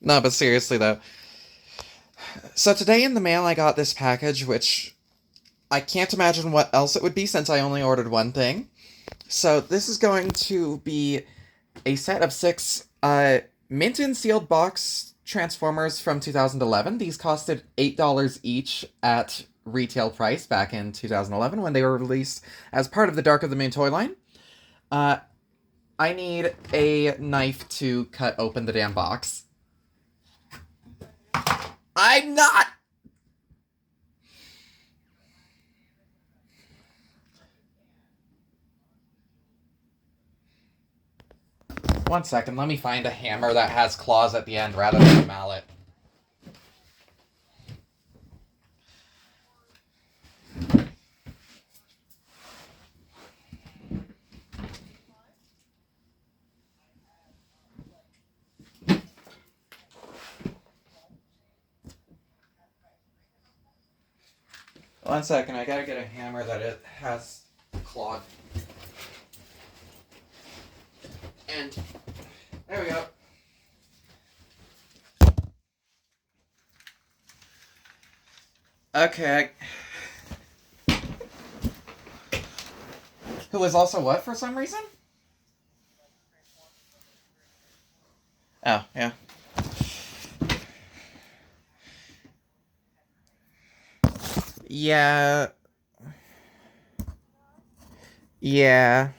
No, but seriously though. So today in the mail I got this package, which I can't imagine what else it would be since I only ordered one thing. So this is going to be a set of six mint and sealed box Transformers from 2011. These costed $8 each at retail price back in 2011 when they were released as part of the Dark of the Moon toy line. Uh, I need a knife to cut open the damn box. I'm not. One second, let me find a hammer that has claws at the end rather than a mallet. One second, I gotta get a hammer that it has claw. And there we go. Okay. Who is also what for some reason? Oh, yeah. Yeah. Yeah.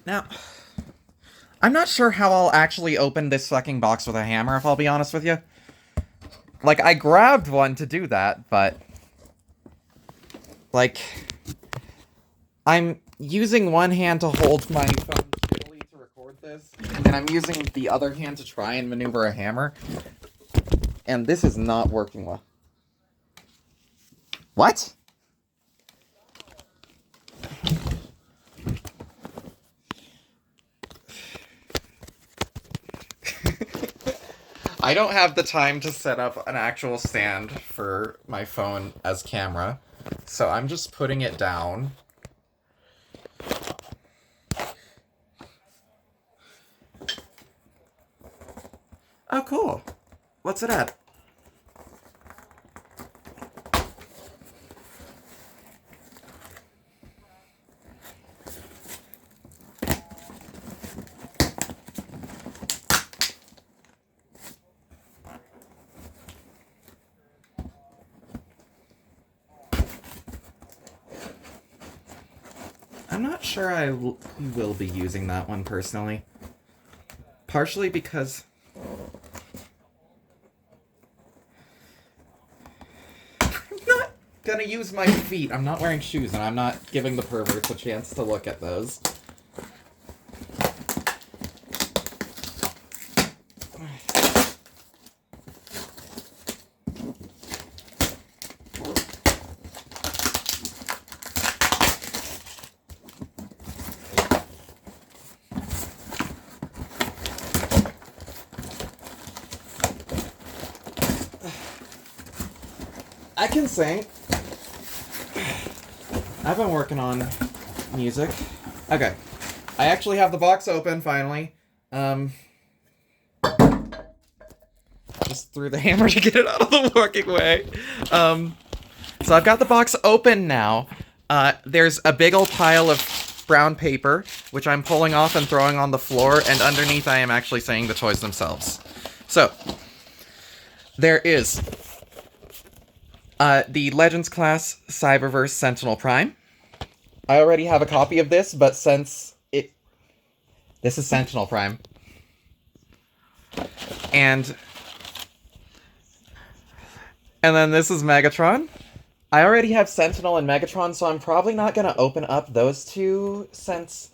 Now, I'm not sure how I'll actually open this fucking box with a hammer, if I'll be honest with you. Like, I grabbed one to do that, but... Like... I'm using one hand to hold my phone steadily to record this, and I'm using the other hand to try and maneuver a hammer. And this is not working well. What? I don't have the time to set up an actual stand for my phone as camera, so I'm just putting it down. Oh, cool. What's it at? I'm not sure I will be using that one personally. Partially because... I'm not gonna use my feet. I'm not wearing shoes, and I'm not giving the perverts a chance to look at those. I can sing. I've been working on music. Okay. I actually have the box open, finally. Just threw the hammer to get it out of the working way. So I've got the box open now. There's a big old pile of brown paper, which I'm pulling off and throwing on the floor, and underneath I am actually saying the toys themselves. So, there is the Legends class Cyberverse Sentinel Prime. I already have a copy of this, but since it... This is Sentinel Prime. And then this is Megatron. I already have Sentinel and Megatron, so I'm probably not going to open up those two, since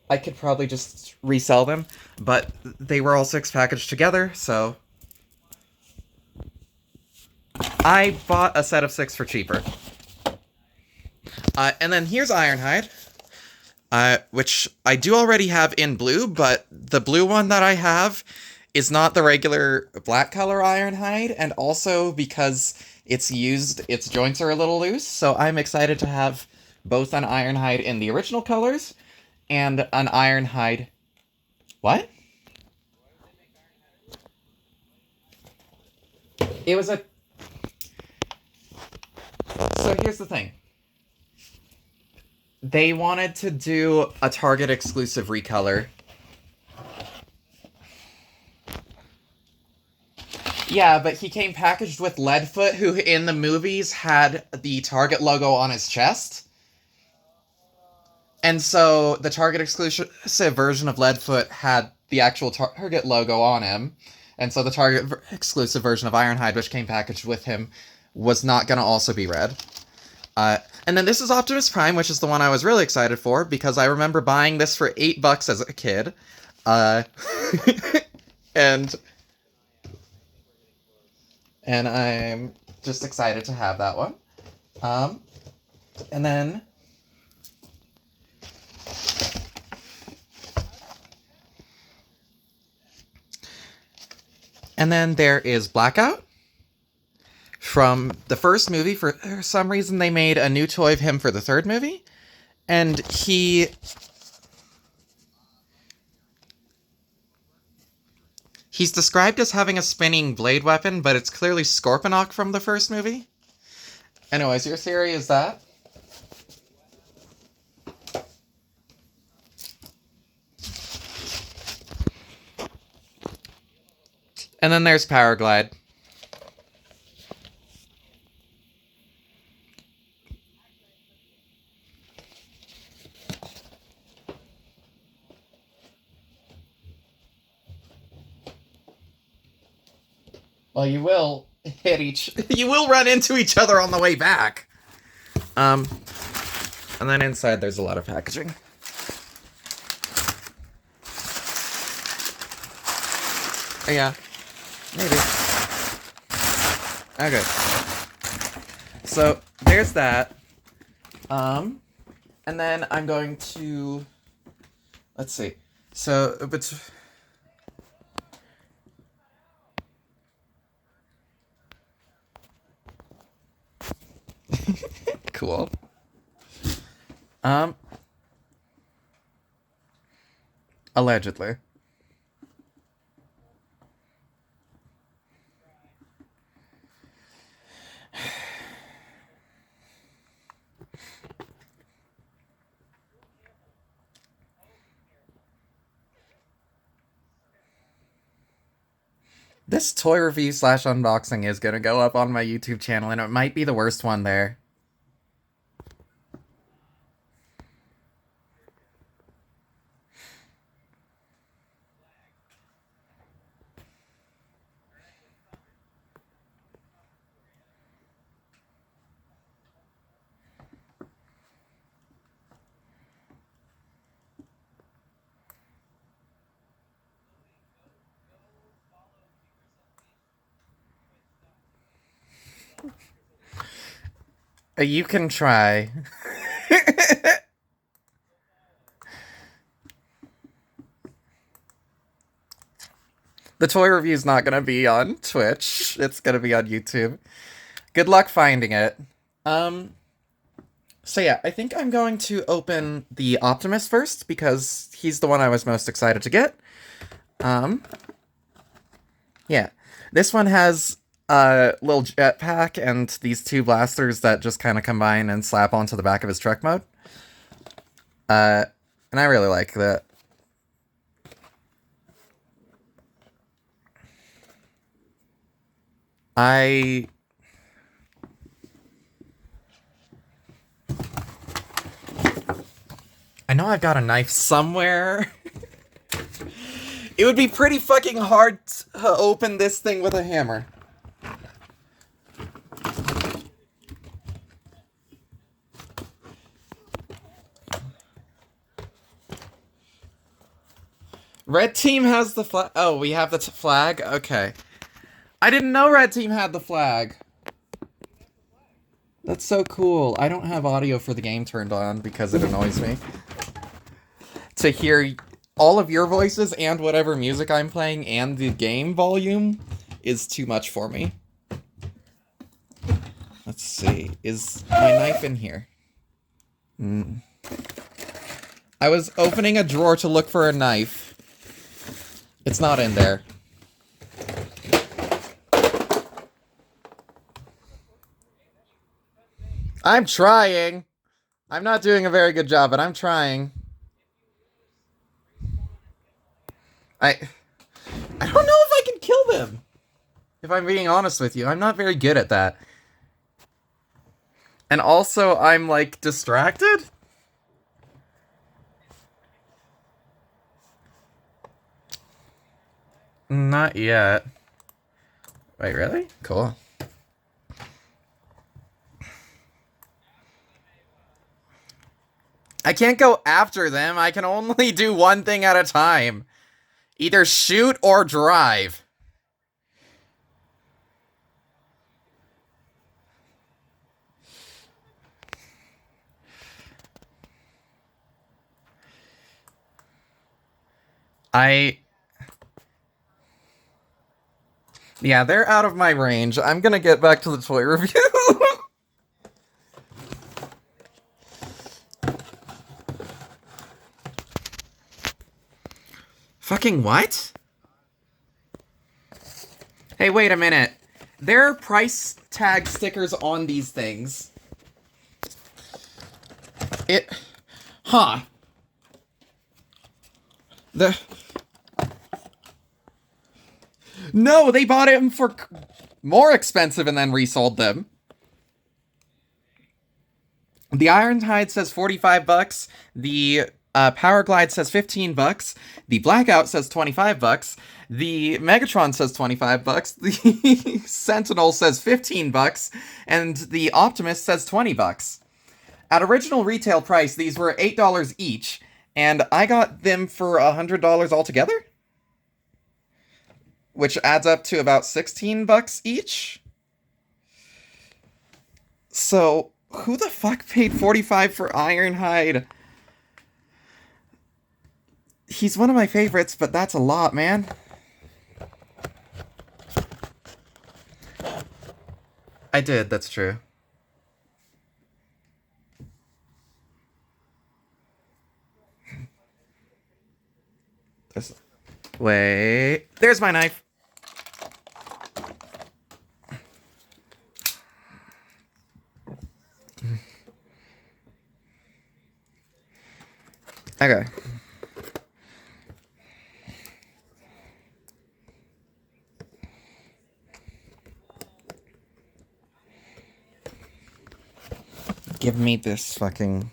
I could probably just resell them. But they were all 6 packaged together, so... I bought a set of 6 for cheaper. And then here's Ironhide, which I do already have in blue, but the blue one that I have is not the regular black color Ironhide, and also because it's used, its joints are a little loose, so I'm excited to have both an Ironhide in the original colors and an Ironhide. What? It was a. So here's the thing. They wanted to do a Target exclusive recolor. Yeah, but he came packaged with Leadfoot, who in the movies had the Target logo on his chest. And so the Target exclusive version of Leadfoot had the actual Target logo on him. And so the Target exclusive version of Ironhide, which came packaged with him, was not going to also be red. And then this is Optimus Prime, which is the one I was really excited for, because I remember buying this for $8 as a kid. And I'm just excited to have that one. And then... And then there is Blackout. From the first movie, for some reason they made a new toy of him for the third movie. And he's described as having a spinning blade weapon, but it's clearly Scorponok from the first movie. Anyways, your theory is that? And then there's Powerglide. Well, you will you will run into each other on the way back. And then inside there's a lot of packaging. Yeah, maybe. Okay. So, there's that. And then I'm going to... Let's see. So, but... Cool. Allegedly. This toy review / unboxing is gonna go up on my YouTube channel, and it might be the worst one there. You can try. The toy review's not gonna be on Twitch. It's gonna be on YouTube. Good luck finding it. So yeah, I think I'm going to open the Optimus first, because he's the one I was most excited to get. Yeah. This one has a little jetpack and these two blasters that just kind of combine and slap onto the back of his truck mode. And I really like that. I know I've got a knife somewhere. It would be pretty fucking hard to open this thing with a hammer. Red team has the flag. Oh, we have the flag? Okay. I didn't know Red team had the flag. That's so cool. I don't have audio for the game turned on because it annoys me to hear all of your voices and whatever music I'm playing and the game volume is too much for me. Let's see. Is my knife in here? Mm. I was opening a drawer to look for a knife. It's not in there. I'm trying. I'm not doing a very good job, but I'm trying. I don't know if I can kill them. If I'm being honest with you, I'm not very good at that. And also, I'm, like, distracted? Not yet. Wait, really? Cool. I can't go after them. I can only do one thing at a time. Either shoot or drive. Yeah, they're out of my range. I'm gonna get back to the toy review. Fucking what? Hey, wait a minute. There are price tag stickers on these things. Huh. No, they bought him for more expensive and then resold them. The Ironhide says 45 bucks. The Power Glide says 15 bucks. The Blackout says 25 bucks. The Megatron says 25 bucks. The Sentinel says 15 bucks. And the Optimus says 20 bucks. At original retail price, these were $8 each. And I got them for $100 altogether? Which adds up to about 16 bucks each? So, who the fuck paid 45 for Ironhide? He's one of my favorites, but that's a lot, man. I did, that's true. Wait. There's my knife. Okay. Give me this fucking...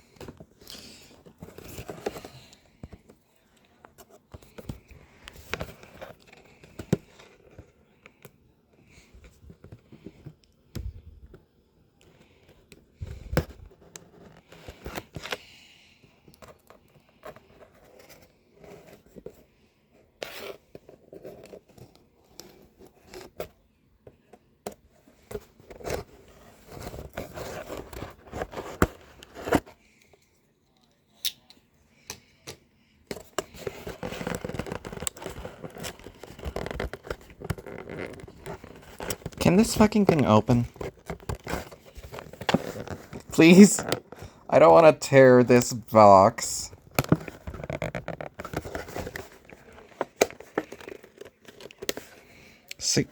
Can this fucking thing open? Please? I don't want to tear this box. See.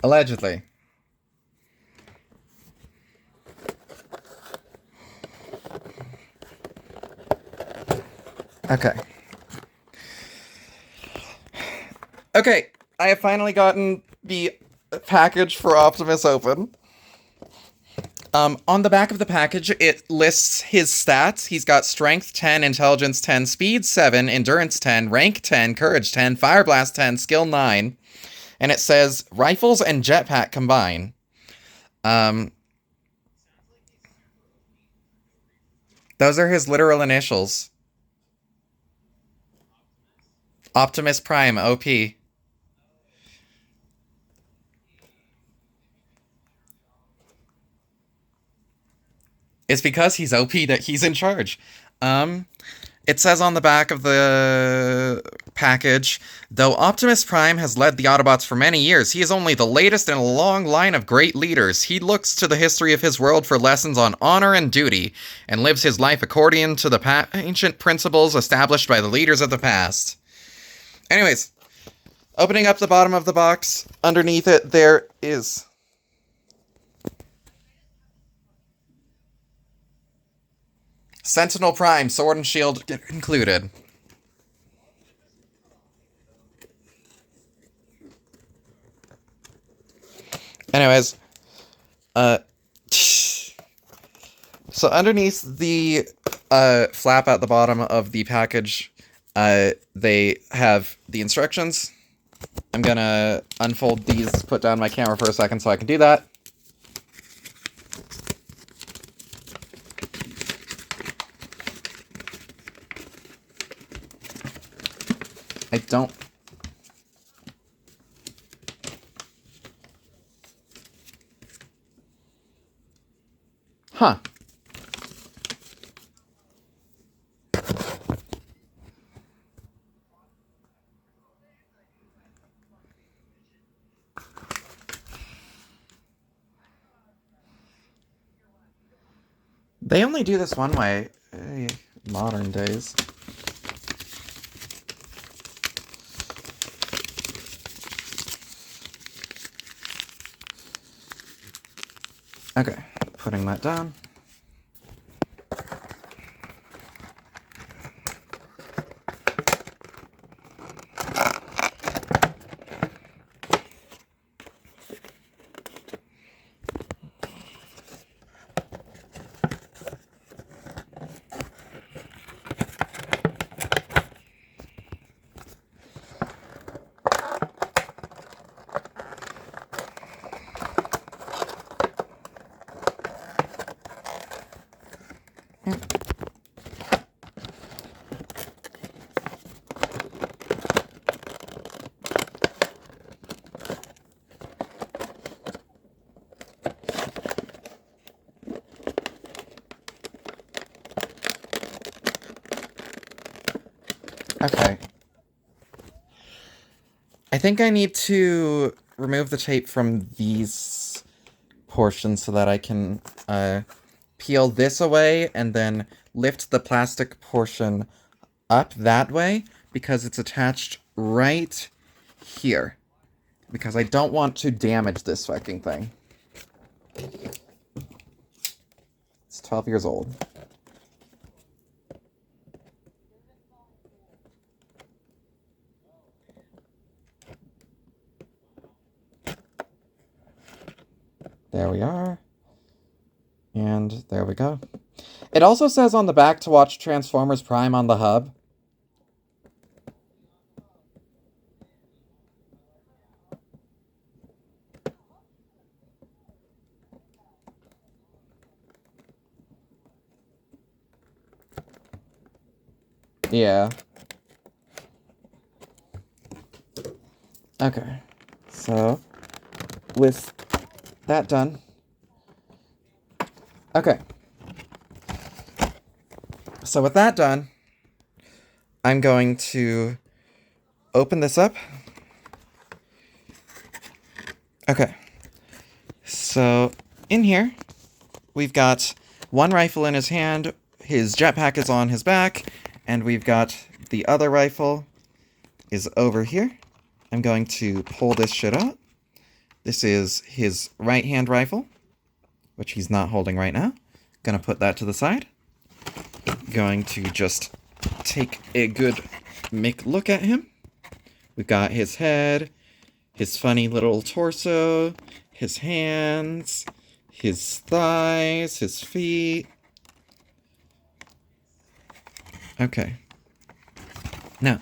Allegedly. Okay. Okay, I have finally gotten the package for Optimus open. On the back of the package, it lists his stats. He's got Strength 10, Intelligence 10, Speed 7, Endurance 10, Rank 10, Courage 10, Fire Blast 10, Skill 9. And it says, Rifles and Jetpack combine. Those are his literal initials. Optimus Prime, OP. It's because he's OP that he's in charge. It says on the back of the package, though Optimus Prime has led the Autobots for many years, he is only the latest in a long line of great leaders. He looks to the history of his world for lessons on honor and duty, and lives his life according to the ancient principles established by the leaders of the past. Anyways, opening up the bottom of the box, underneath it there is Sentinel Prime, Sword and Shield included. Anyways, so underneath the flap at the bottom of the package, they have the instructions. I'm gonna unfold these, put down my camera for a second so I can do that. I don't... Huh. They only do this one way. Modern days. Okay, putting that down. Okay. I think I need to remove the tape from these portions so that I can peel this away and then lift the plastic portion up that way because it's attached right here. Because I don't want to damage this fucking thing. It's 12 years old. There we are. And there we go. It also says on the back to watch Transformers Prime on the hub. Yeah. Okay. So, with that done. Okay. So with that done, I'm going to open this up. Okay. So in here, we've got one rifle in his hand, his jetpack is on his back, and we've got the other rifle is over here. I'm going to pull this shit out. This is his right-hand rifle, which he's not holding right now. Gonna put that to the side. Going to just take a good look at him. We've got his head, his funny little torso, his hands, his thighs, his feet. Okay. Now,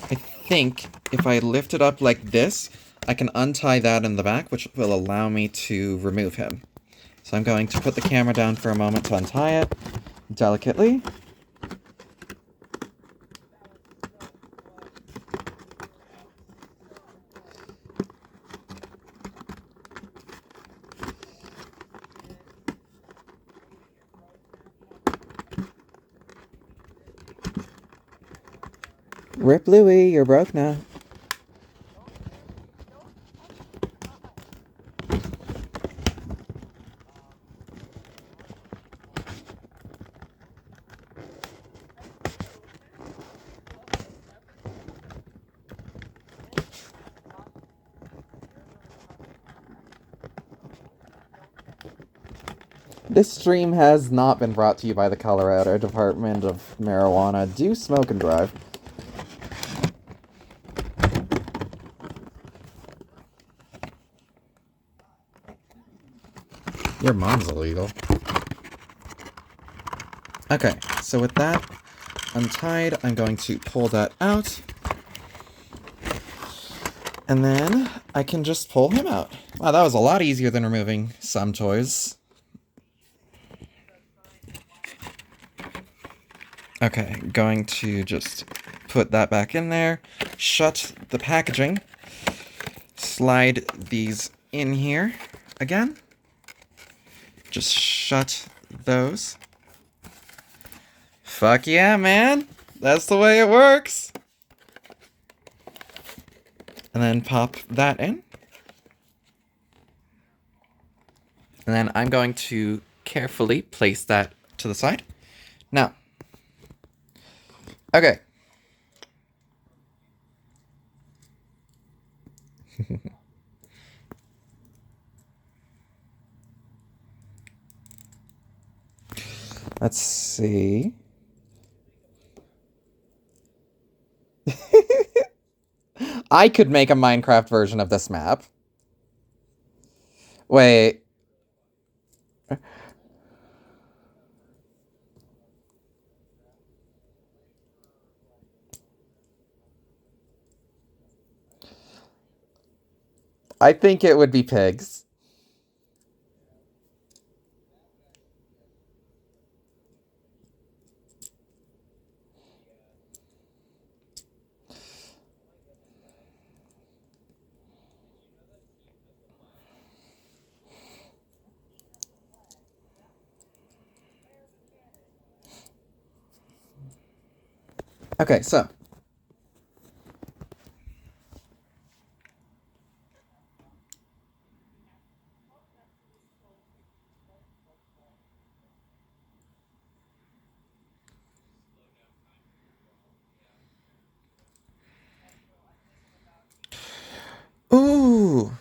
I think if I lift it up like this, I can untie that in the back, which will allow me to remove him. So I'm going to put the camera down for a moment to untie it delicately. Rip Louie, you're broke now. This stream has not been brought to you by the Colorado Department of Marijuana. Do smoke and drive. Your mom's illegal. Okay, so with that untied, I'm going to pull that out. And then I can just pull him out. Wow, that was a lot easier than removing some toys. Okay, going to just put that back in there, shut the packaging, slide these in here again, just shut those. Fuck yeah, man! That's the way it works! And then pop that in. And then I'm going to carefully place that to the side. Now, okay. Let's see. I could make a Minecraft version of this map. Wait. I think it would be pigs. Okay, so. Ooh.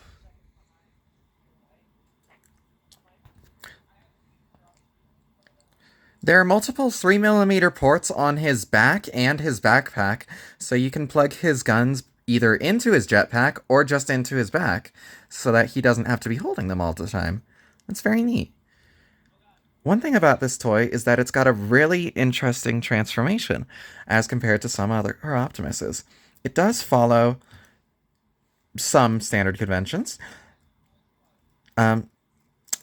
There are multiple 3mm ports on his back and his backpack, so you can plug his guns either into his jetpack or just into his back, so that he doesn't have to be holding them all the time. That's very neat. One thing about this toy is that it's got a really interesting transformation as compared to some other Optimuses. It does follow some standard conventions.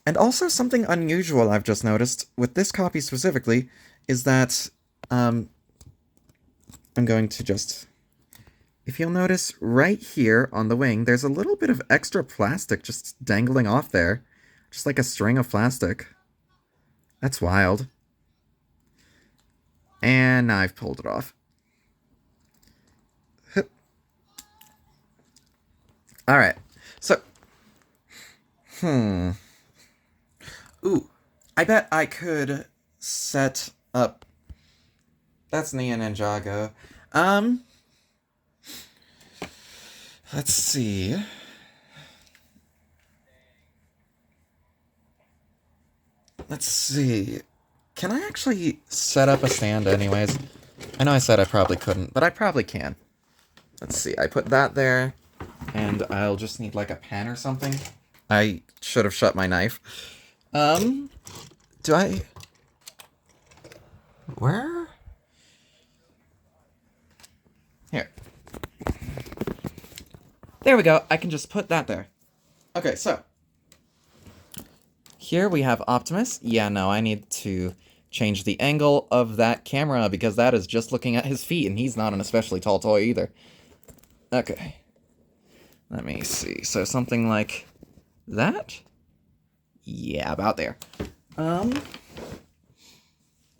And also something unusual I've just noticed with this copy specifically is that I'm going to just, if you'll notice right here on the wing, there's a little bit of extra plastic just dangling off there, just like a string of plastic. That's wild. And now I've pulled it off. Alright, so, ooh, I bet I could set up, that's Nia Ninjago. Let's see. Let's see. Can I actually set up a stand anyways? I know I said I probably couldn't, but I probably can. Let's see, I put that there, and I'll just need like a pen or something. I should have shut my knife. Do I... Where? Here. There we go, I can just put that there. Okay, so. Here we have Optimus. Yeah, no, I need to change the angle of that camera because that is just looking at his feet, and he's not an especially tall toy either. Okay. Let me see. So something like that? Yeah, about there.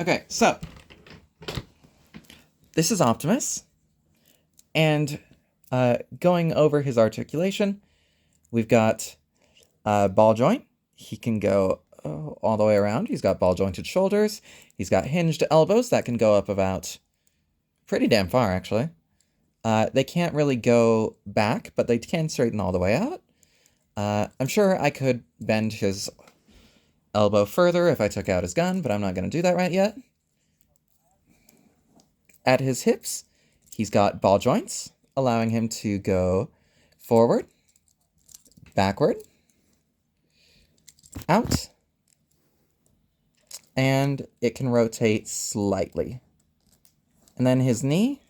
Okay, so. This is Optimus. And going over his articulation, we've got ball joint. He can go all the way around. He's got ball jointed shoulders. He's got hinged elbows that can go up about pretty damn far, actually. They can't really go back, but they can straighten all the way out. I'm sure I could bend his elbow further if I took out his gun, but I'm not going to do that right yet. At his hips, he's got ball joints, allowing him to go forward, backward, out, and it can rotate slightly. And then his knee,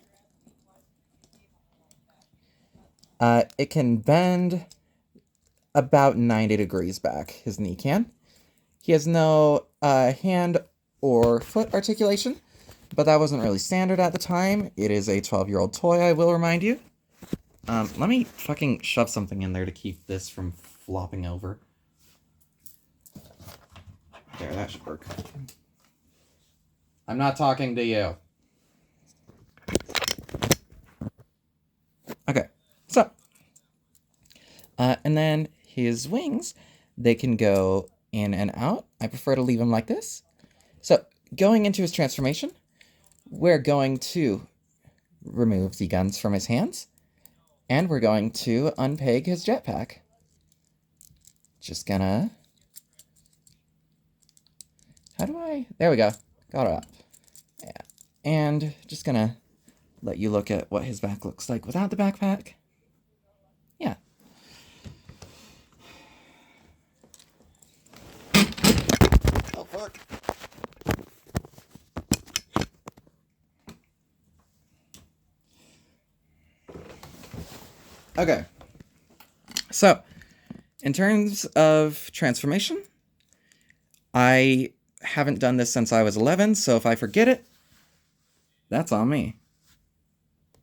it can bend about 90 degrees back, his knee can. He has no hand or foot articulation, but that wasn't really standard at the time. It is a 12-year-old toy, I will remind you. Let me fucking shove something in there to keep this from flopping over. There, that should work. I'm not talking to you. Okay, so. And then his wings, they can go in and out. I prefer to leave them like this. So, going into his transformation, we're going to remove the guns from his hands, and we're going to unpeg his jetpack. Just gonna... How do I... There we go. Got it up. Yeah. And just gonna let you look at what his back looks like without the backpack. Yeah. Oh, fuck. Okay. So, in terms of transformation, I haven't done this since I was 11, so if I forget it, that's on me.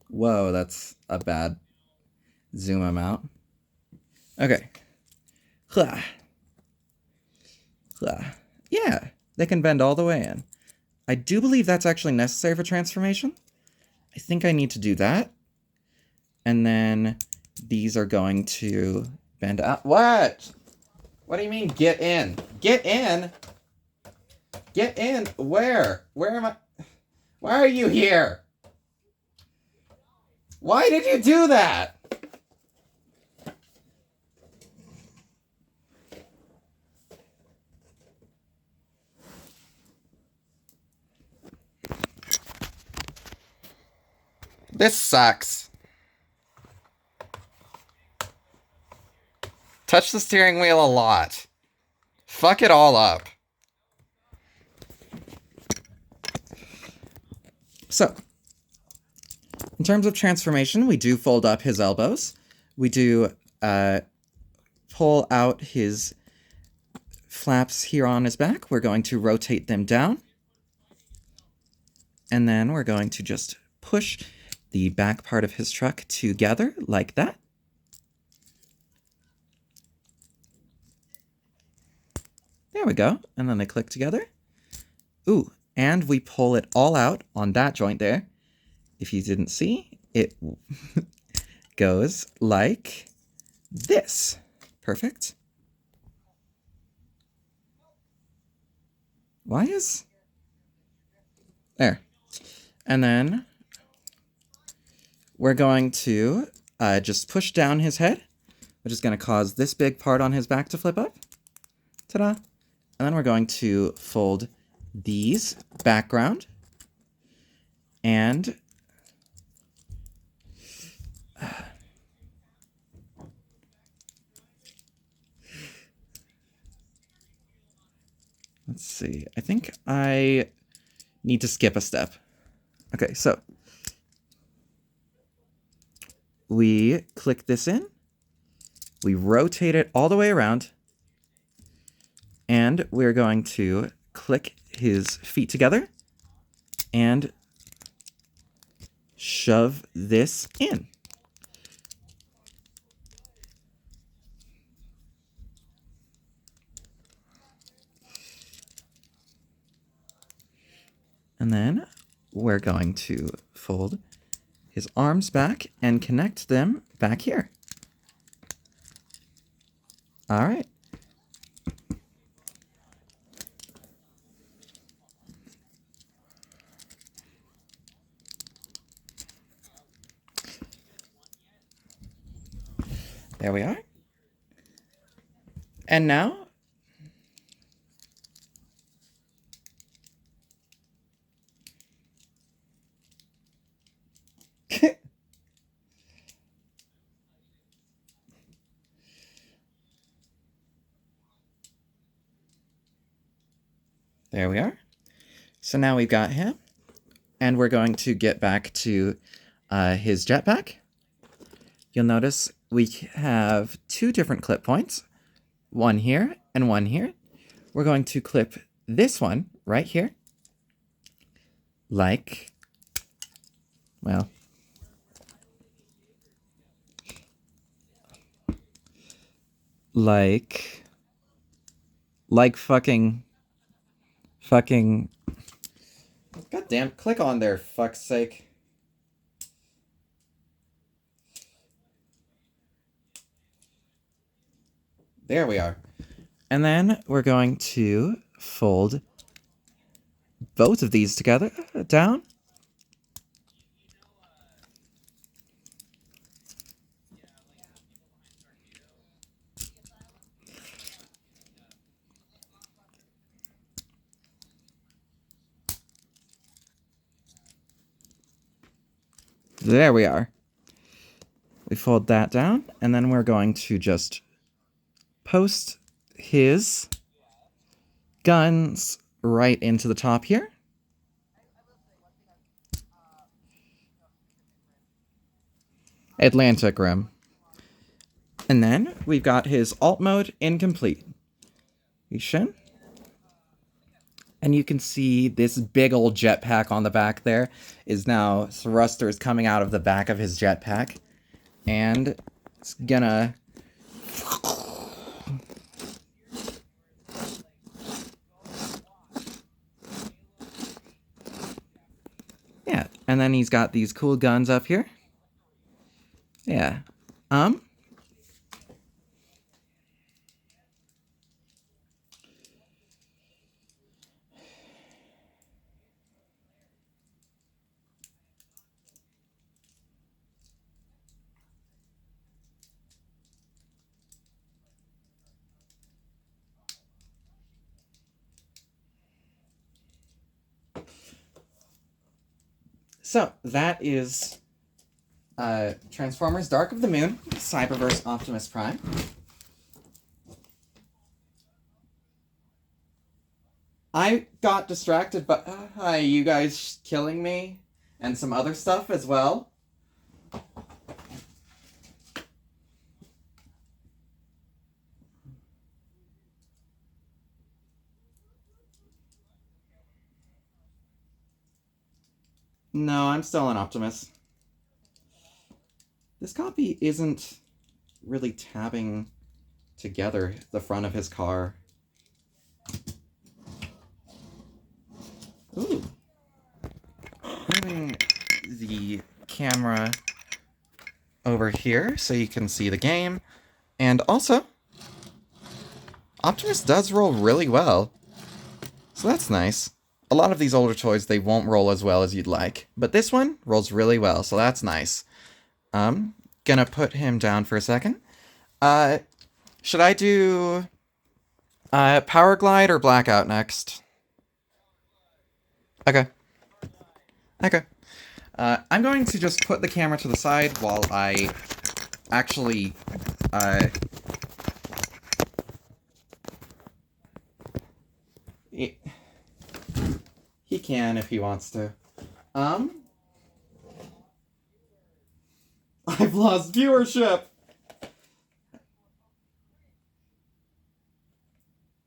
Whoa, that's a bad zoom amount. Okay. Yeah, they can bend all the way in. I do believe that's actually necessary for transformation. I think I need to do that. And then these are going to bend out. What? What do you mean, get in? Get in? Get in? Where? Where am I? Why are you here? Why did you do that? This sucks. Touch the steering wheel a lot. Fuck it all up. So, in terms of transformation, we do fold up his elbows. We do pull out his flaps here on his back. We're going to rotate them down. And then we're going to just push the back part of his truck together like that. There we go. And then they click together. Ooh, and we pull it all out on that joint there. If you didn't see, it goes like this. Perfect. Why is... There. And then we're going to just push down his head, which is going to cause this big part on his back to flip up. Ta-da. And then we're going to fold these background and let's see. I think I need to skip a step. Okay, so we click this in, we rotate it all the way around, and we're going to click his feet together and shove this in. And then we're going to fold his arms back and connect them back here. All right. There we are. And now, there we are. So now we've got him, and we're going to get back to his jetpack. You'll notice we have two different clip points, one here and one here. We're going to clip this one right here, like, well, like fucking, goddamn, click on there, fuck's sake. There we are. And then we're going to fold both of these together down. There we are. We fold that down, and then we're going to just post his guns right into the top here. Atlantic Rim. And then we've got his alt mode incomplete. And you can see this big old jetpack on the back there is now thrusters coming out of the back of his jetpack. And it's gonna... Yeah, and then he's got these cool guns up here. Yeah. So, that is Transformers Dark of the Moon, Cyberverse Optimus Prime. I got distracted by you guys killing me and some other stuff as well. No, I'm still an Optimus. This copy isn't really tabbing together the front of his car. Ooh. Moving the camera over here so you can see the game. And also, Optimus does roll really well. So that's nice. A lot of these older toys, they won't roll as well as you'd like. But this one rolls really well, so that's nice. Gonna put him down for a second. Should I do Power Glide or Blackout next? Okay. Okay. I'm going to just put the camera to the side while I actually, he can if he wants to. I've lost viewership!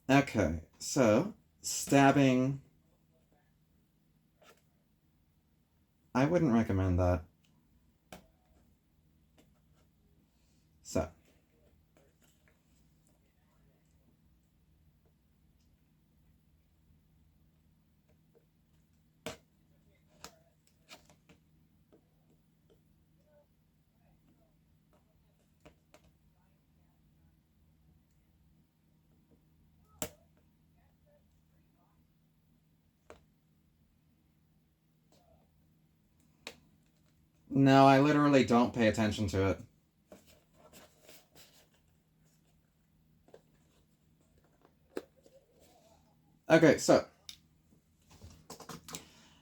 Okay, so, stabbing... I wouldn't recommend that. So. No, I literally don't pay attention to it. Okay, so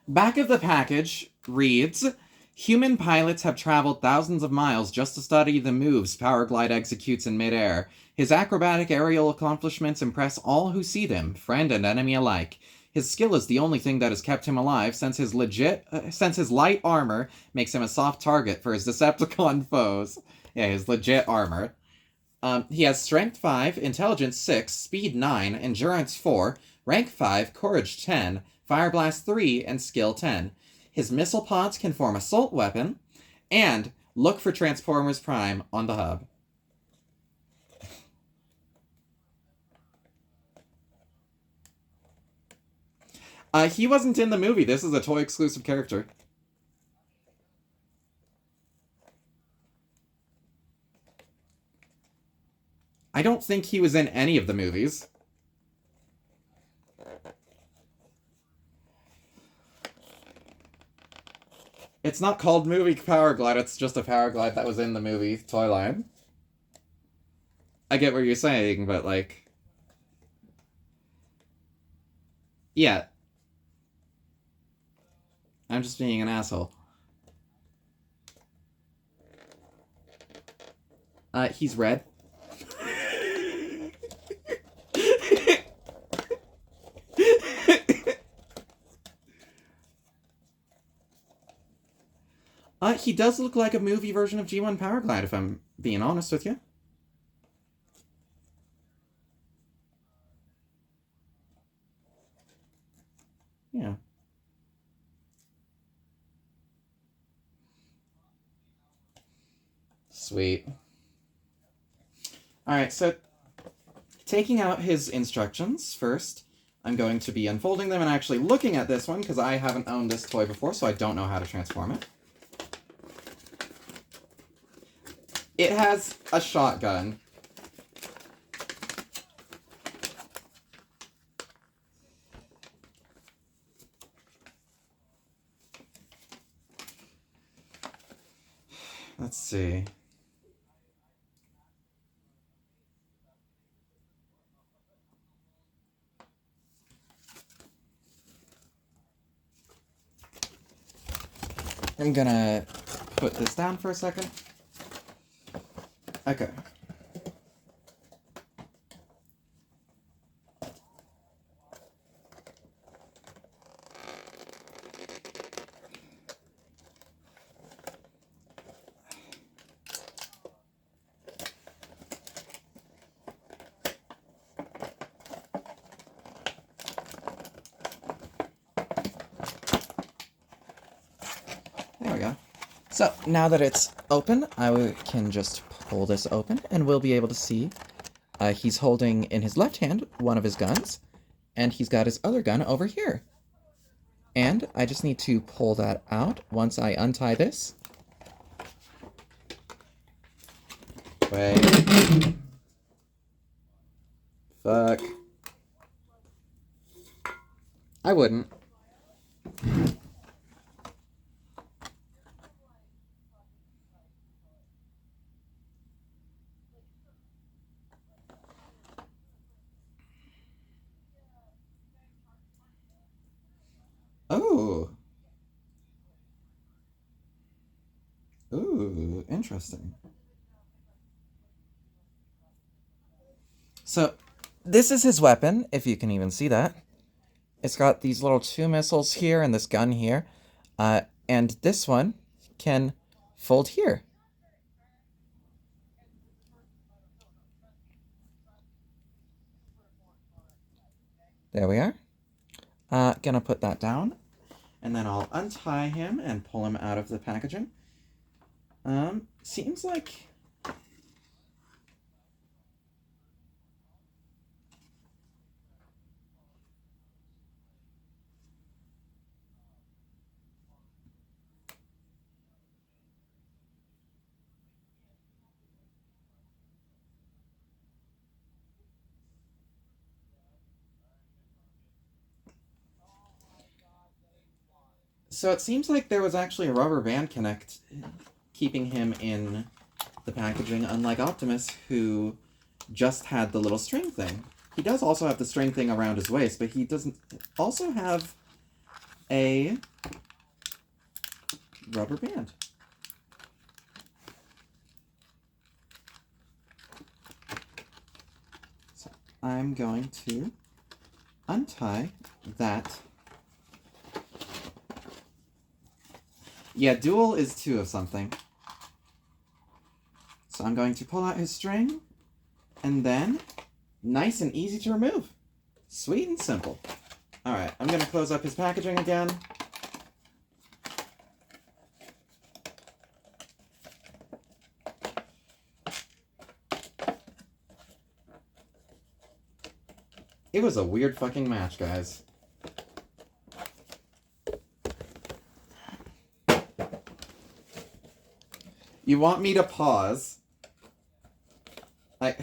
back of the package reads, human pilots have traveled thousands of miles just to study the moves Powerglide executes in midair. His acrobatic aerial accomplishments impress all who see them, friend and enemy alike. His skill is the only thing that has kept him alive since his light armor makes him a soft target for his Decepticon foes. Yeah, his legit armor. He has Strength 5, Intelligence 6, Speed 9, Endurance 4, Rank 5, Courage 10, Fire Blast 3, and Skill 10. His missile pods can form assault weapon, and look for Transformers Prime on the hub. He wasn't in the movie. This is a toy exclusive character. I don't think he was in any of the movies. It's not called Movie Powerglide, it's just a Powerglide that was in the movie toy line. I get what you're saying, but like... Yeah. I'm just being an asshole. He's red. He does look like a movie version of G1 Powerglide, if I'm being honest with you. Yeah. Sweet. Alright, so taking out his instructions first, I'm going to be unfolding them and actually looking at this one because I haven't owned this toy before, so I don't know how to transform it. It has a shotgun. Let's see. I'm gonna put this down for a second. Okay. There we go. So, now that it's open, I can just pull this open, and we'll be able to see he's holding in his left hand one of his guns, and he's got his other gun over here. And I just need to pull that out once I untie this. Wait. Fuck. I wouldn't. Oh. Ooh, interesting. So, this is his weapon, if you can even see that. It's got these little 2 missiles here and this gun here. And this one can fold here. There we are. Gonna put that down. And then I'll untie him and pull him out of the packaging. Seems like... So it seems like there was actually a rubber band connect keeping him in the packaging, unlike Optimus, who just had the little string thing. He does also have the string thing around his waist, but he doesn't also have a rubber band. So I'm going to untie that. Yeah, dual is 2 of something. So I'm going to pull out his string, and then, nice and easy to remove. Sweet and simple. Alright, I'm going to close up his packaging again. It was a weird fucking match, guys. You want me to pause? I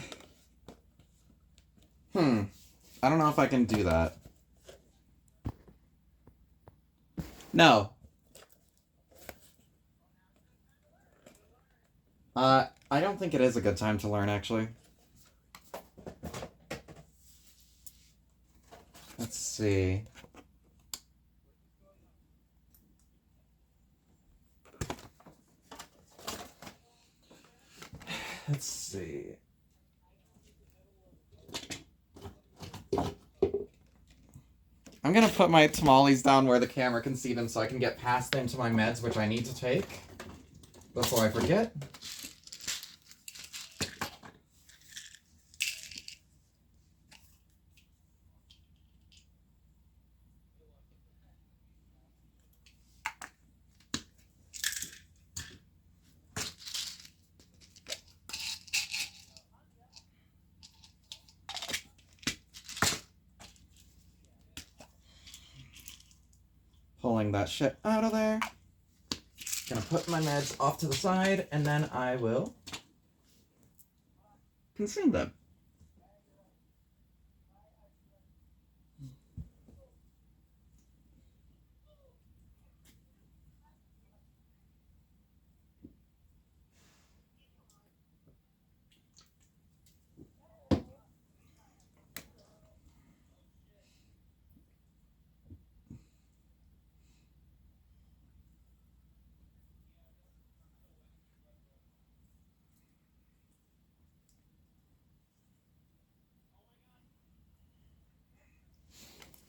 don't know if I can do that. No. I don't think it is a good time to learn, actually. Let's see. Let's see. I'm gonna put my tamales down where the camera can see them so I can get past them to my meds, which I need to take before I forget. Pulling that shit out of there. Gonna put my meds off to the side, and then I will consume them.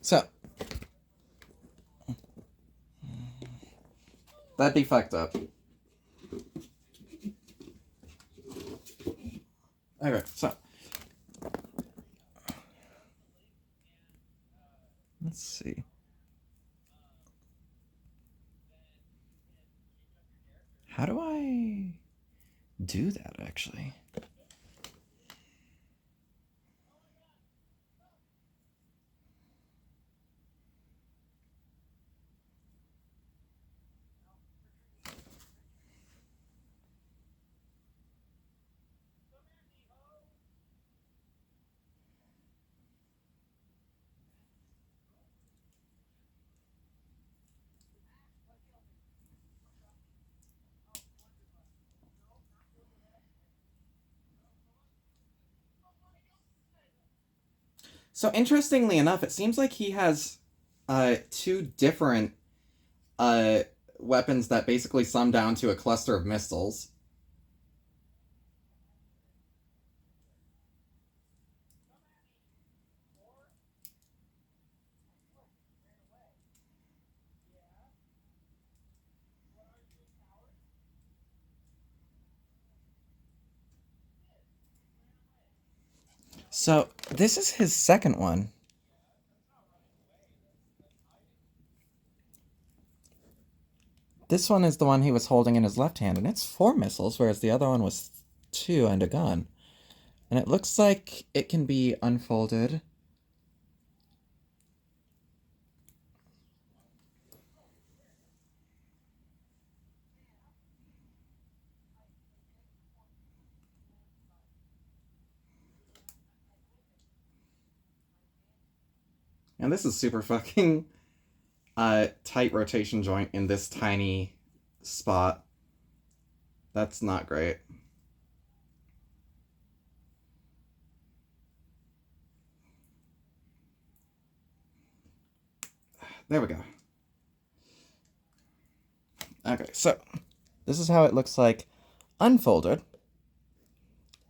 So, that'd be fucked up. Alright, so. Let's see. How do I do that, actually? So interestingly enough, it seems like he has 2 different uh, weapons that basically sum down to a cluster of missiles. So this is his second one. This one is the one he was holding in his left hand, and it's 4 missiles, whereas the other one was 2 and a gun. And it looks like it can be unfolded. And this is super fucking tight rotation joint in this tiny spot. That's not great. There we go. Okay, so this is how it looks like unfolded.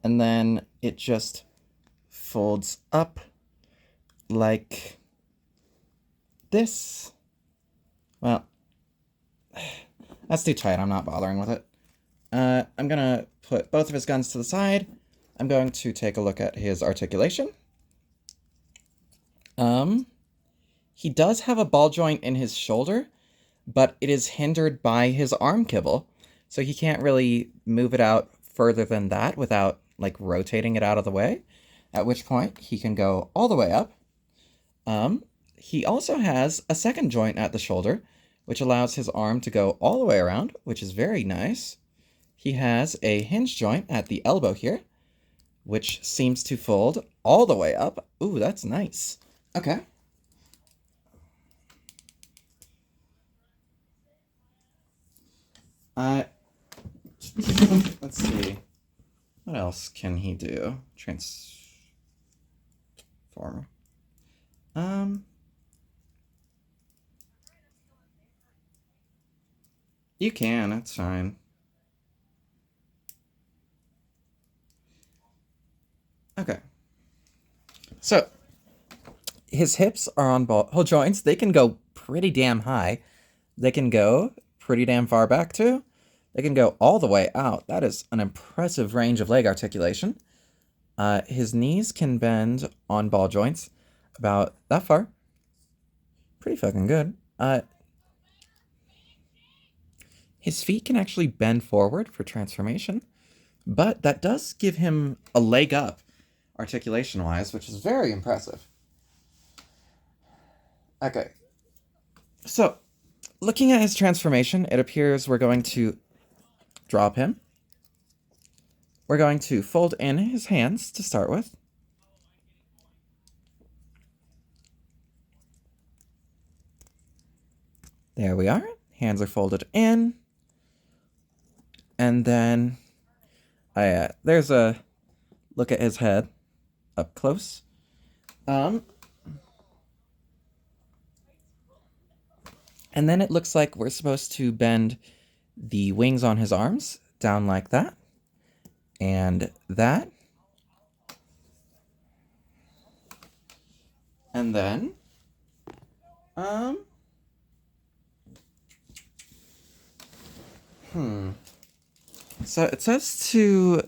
And then it just folds up like this. Well, that's too tight. I'm not bothering with it. I'm going to put both of his guns to the side. I'm going to take a look at his articulation. He does have a ball joint in his shoulder, but it is hindered by his arm kibble, so he can't really move it out further than that without, like, rotating it out of the way, at which point he can go all the way up. He also has a second joint at the shoulder, which allows his arm to go all the way around, which is very nice. He has a hinge joint at the elbow here, which seems to fold all the way up. Ooh, that's nice. Okay. Let's see. What else can he do? Transformer. You can, that's fine. Okay. So, his hips are on ball joints. They can go pretty damn high. They can go pretty damn far back, too. They can go all the way out. That is an impressive range of leg articulation. His knees can bend on ball joints about that far. Pretty fucking good. His feet can actually bend forward for transformation, but that does give him a leg up articulation-wise, which is very impressive. Okay. So, looking at his transformation, it appears we're going to drop him. We're going to fold in his hands to start with. There we are. Hands are folded in. And then there's a look at his head up close. And then it looks like we're supposed to bend the wings on his arms down like that. And that. And then, So it says to,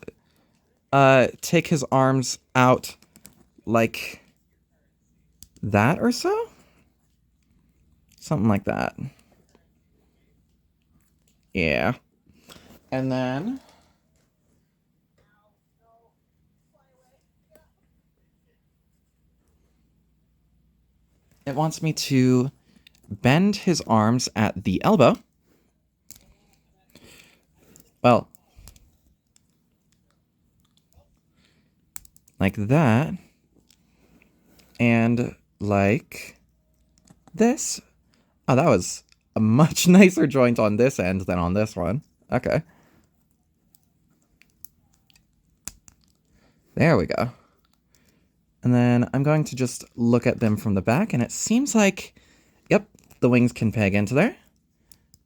take his arms out like that or so? Something like that. Yeah. And then it wants me to bend his arms at the elbow. Well, like that. And like this. Oh, that was a much nicer joint on this end than on this one. Okay. There we go. And then I'm going to just look at them from the back, and it seems like, yep, the wings can peg into there.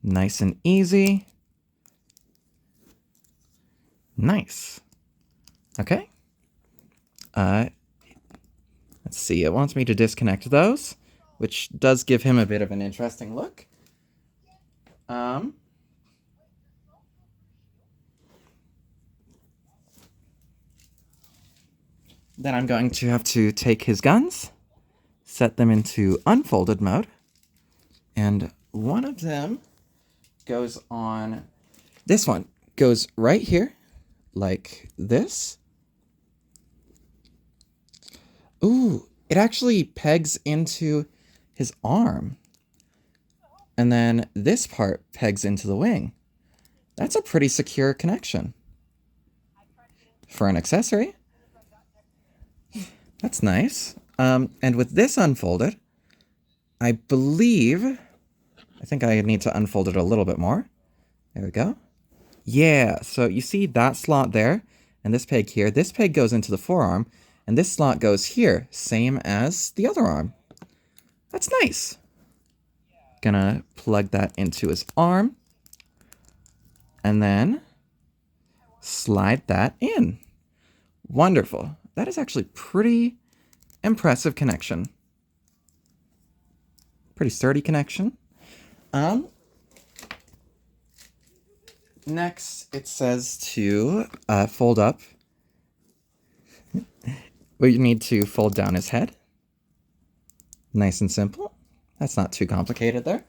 Nice and easy. Nice. Okay. Let's see, it wants me to disconnect those, which does give him a bit of an interesting look. Then I'm going to have to take his guns, set them into unfolded mode, and one of them goes on, this one goes right here, like this. Ooh, it actually pegs into his arm. And then this part pegs into the wing. That's a pretty secure connection. For an accessory. That's nice. And with this unfolded, I believe I think I need to unfold it a little bit more. There we go. Yeah, so you see that slot there, and this peg here. This peg goes into the forearm, and this slot goes here, same as the other arm. That's nice. Gonna plug that into his arm, and then slide that in. Wonderful. That is actually pretty impressive connection. Pretty sturdy connection. Next, it says to fold up. We need to fold down his head. Nice and simple. That's not too complicated there.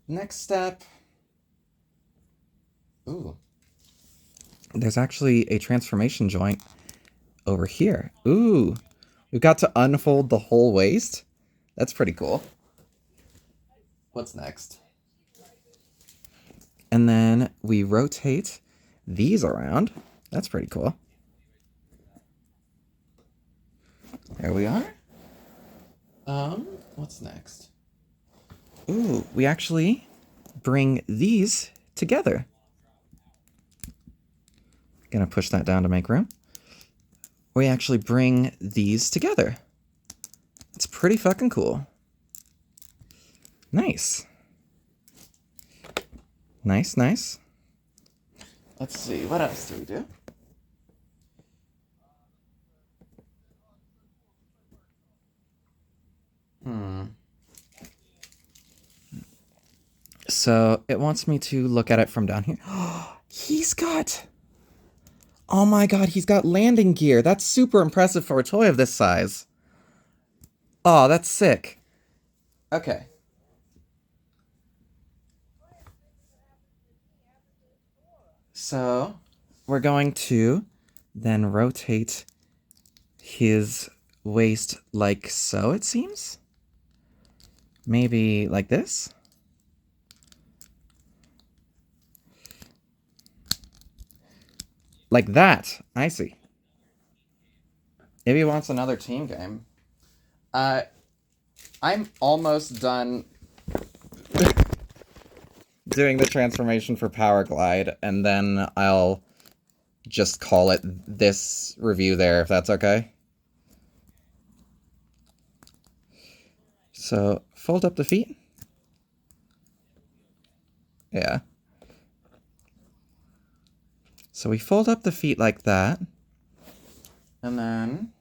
Next step. Ooh. There's actually a transformation joint over here. Ooh. We've got to unfold the whole waist. That's pretty cool. What's next? And then we rotate these around. That's pretty cool. There we are. What's next? Ooh, we actually bring these together. Gonna push that down to make room. We actually bring these together. It's pretty fucking cool. Nice. Nice, nice. Let's see, what else do we do? So it wants me to look at it from down here. He's got... Oh my god, he's got landing gear. That's super impressive for a toy of this size. Oh, that's sick. Okay. So, we're going to then rotate his waist like so, it seems. Maybe like this. Like that. I see. Maybe he wants another team game. I'm almost done doing the transformation for Power Glide, and then I'll just call it this review there, if that's okay. So, fold up the feet. Yeah. So we fold up the feet like that, and then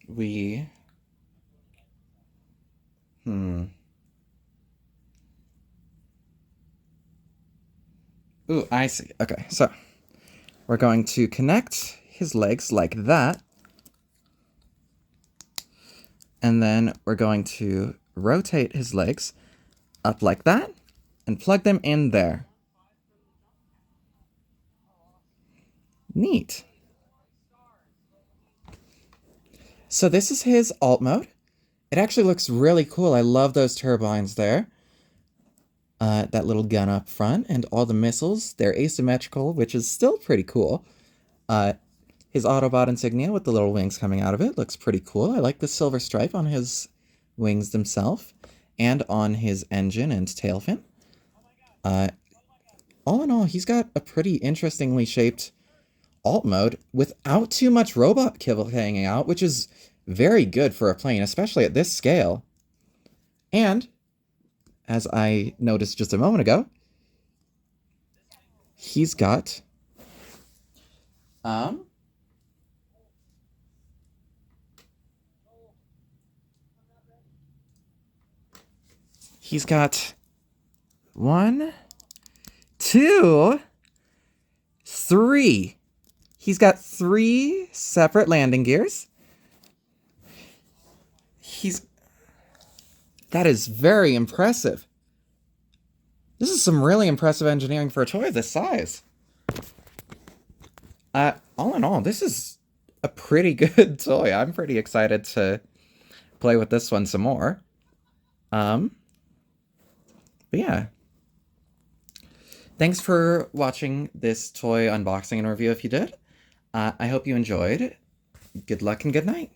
we... Ooh, I see. Okay, so we're going to connect his legs like that, and then we're going to rotate his legs up like that, and plug them in there. Neat. So this is his alt mode. It actually looks really cool. I love those turbines there. That little gun up front, and all the missiles. They're asymmetrical, which is still pretty cool. His Autobot insignia with the little wings coming out of it looks pretty cool. I like the silver stripe on his wings themselves, and on his engine and tail fin. All in all, he's got a pretty interestingly shaped alt mode without too much robot kibble hanging out, which is very good for a plane, especially at this scale. And, as I noticed just a moment ago, he's got... He's got 1, 2, 3. He's got 3 separate landing gears. That is very impressive. This is some really impressive engineering for a toy of this size. All in all, this is a pretty good toy. I'm pretty excited to play with this one some more. But yeah. Thanks for watching this toy unboxing and review if you did. I hope you enjoyed. Good luck and good night.